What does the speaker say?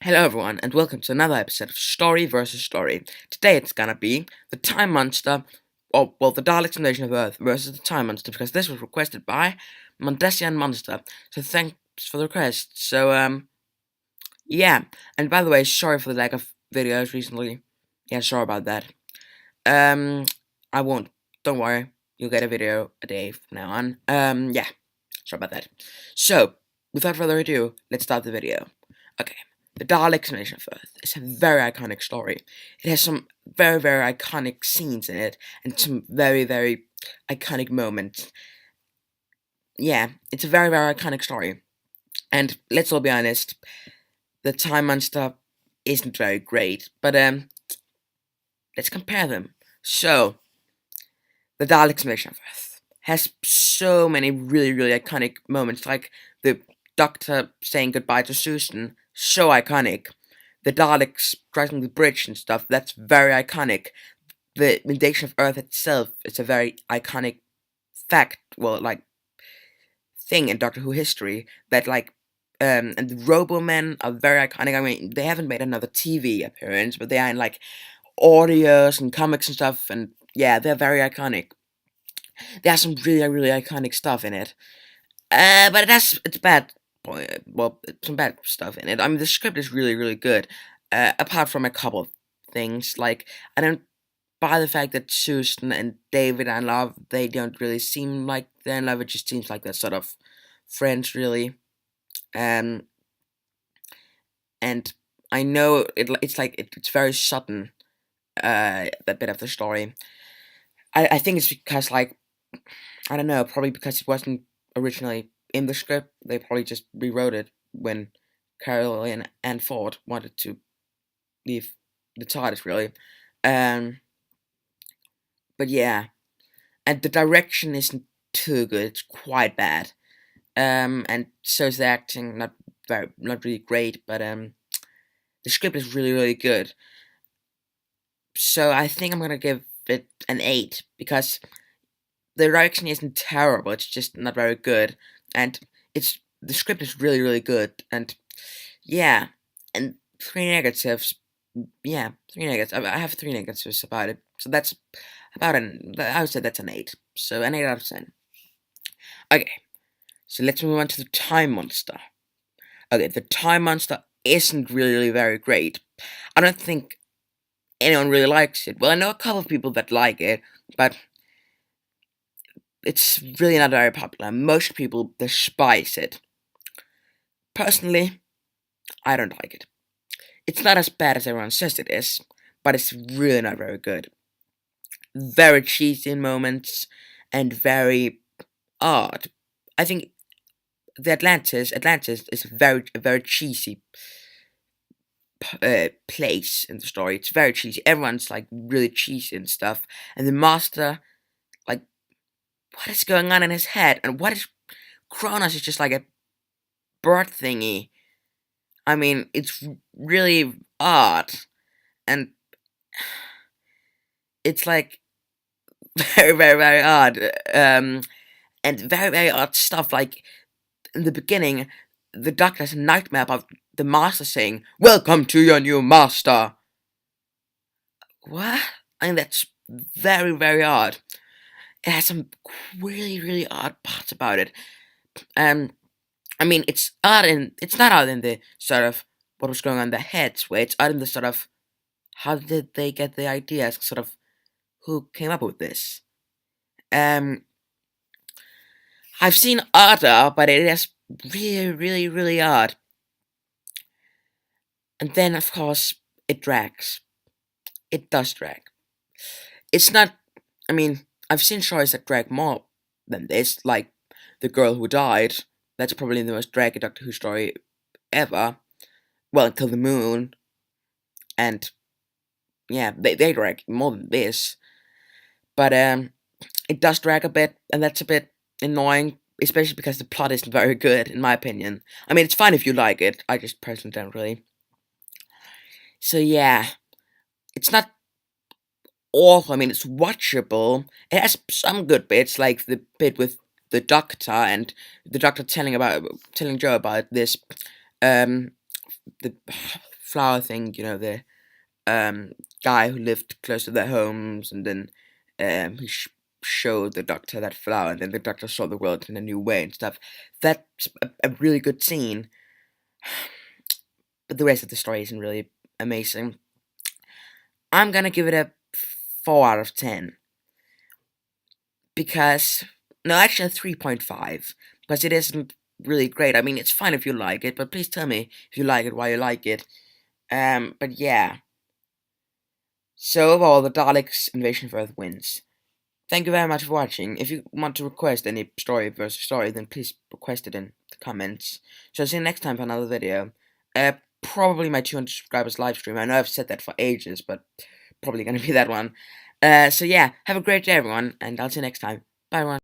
Hello everyone, and welcome to another episode of Story versus Story. Today it's gonna be the Time Monster, or well, the Daleks invasion of Earth versus the Time Monster, because this was requested by Mondesian Monster. So thanks for the request. Yeah. And by the way, sorry for the lack of videos recently. Yeah, sorry about that. Um, I won't. Don't worry. You'll get a video a day from now on. Yeah. Sorry about that. So, without further ado, let's start the video. Okay. The Daleks invasion of Earth is a very iconic story. It has some very, very iconic scenes in it, and some very, very iconic moments. Yeah, it's a very, very iconic story. And let's all be honest, the Time Monster isn't very great, but let's compare them. So, the Daleks invasion of Earth has so many really, really iconic moments, like the Doctor saying goodbye to Susan, so iconic. The Daleks crossing the bridge and stuff, that's very iconic. The invasion of Earth itself is a very iconic fact, well, like, thing in Doctor Who history, that, like, and the Robomen are very iconic. I mean, they haven't made another TV appearance, but they are in, like, audios and comics and stuff, and yeah, they're very iconic. There's some really, really iconic stuff in it. But it's bad. Well, some bad stuff in it. I mean, the script is really, really good. Apart from a couple of things, like I don't buy the fact that Susan and David are in love. They don't really seem like they're in love. It just seems like they're sort of friends, really. Um, and I know it's very sudden. That bit of the story. I think it's because, like, I don't know, probably because it wasn't originally in the script. They probably just rewrote it when Caroline and Ford wanted to leave the TARDIS, really. Um, but yeah, and the direction isn't too good. It's quite bad. And so is the acting. Not really great, but the script is really, really good. So I think I'm gonna give it an 8 because the direction isn't terrible. It's just not very good, and it's the script is really, really good. And yeah, and three negatives. Yeah, three negatives. I have three negatives about it. So that's about an. I would say that's an 8. So an 8 out of 10. Okay, so let's move on to the Time Monster. Okay, the Time Monster isn't really very great. I don't think anyone really likes it. Well, I know a couple of people that like it, but it's really not very popular. Most people despise it. Personally, I don't like it. It's not as bad as everyone says it is, but it's really not very good. Very cheesy in moments, and very odd. I think the Atlantis is a very cheesy place in the story. It's very cheesy. Everyone's like really cheesy and stuff, and the Master, like, what is going on in his head? And what is Kronos is just like a bird thingy. I mean, it's really odd, and it's like very, very, very odd. And very, very odd stuff. Like in the beginning, the Doctor has a nightmare about the Master saying, "Welcome to your new Master." What? I mean, that's very, very odd. It has some really, really odd parts about it. Um, I mean, it's not odd in the sort of what was going on in their heads way. It's odd in the sort of how did they get the ideas, sort of who came up with this. Um, I've seen odder, but it is really, really, really odd. And then, of course, it drags. It does drag. It's not. I mean, I've seen stories that drag more than this, like the girl who died. That's probably the most draggy Doctor Who story ever. Well, until the moon, and yeah, they drag more than this. But it does drag a bit, and that's a bit annoying, especially because the plot isn't very good, in my opinion. I mean, it's fine if you like it. I just personally don't really. So yeah, it's not awful. I mean, it's watchable. It has some good bits, like the bit with the Doctor and the Doctor telling Joe about this. Um, the flower thing, you know, the guy who lived close to their homes, and then he showed the doctor that flower, and then the doctor saw the world in a new way and stuff. That's a really good scene, but the rest of the story isn't really amazing. I'm gonna give it a 4 out of 10 because no, actually a 3.5 because it isn't really great. I mean, it's fine if you like it, but please tell me if you like it, why you like it. But yeah. So overall, the Daleks Invasion of Earth wins. Thank you very much for watching. If you want to request any story versus story, then please request it in the comments. So see you next time for another video. Probably my 200 subscribers live stream. I know I've said that for ages, but probably gonna be that one. So yeah, have a great day everyone, and I'll see you next time. Bye everyone.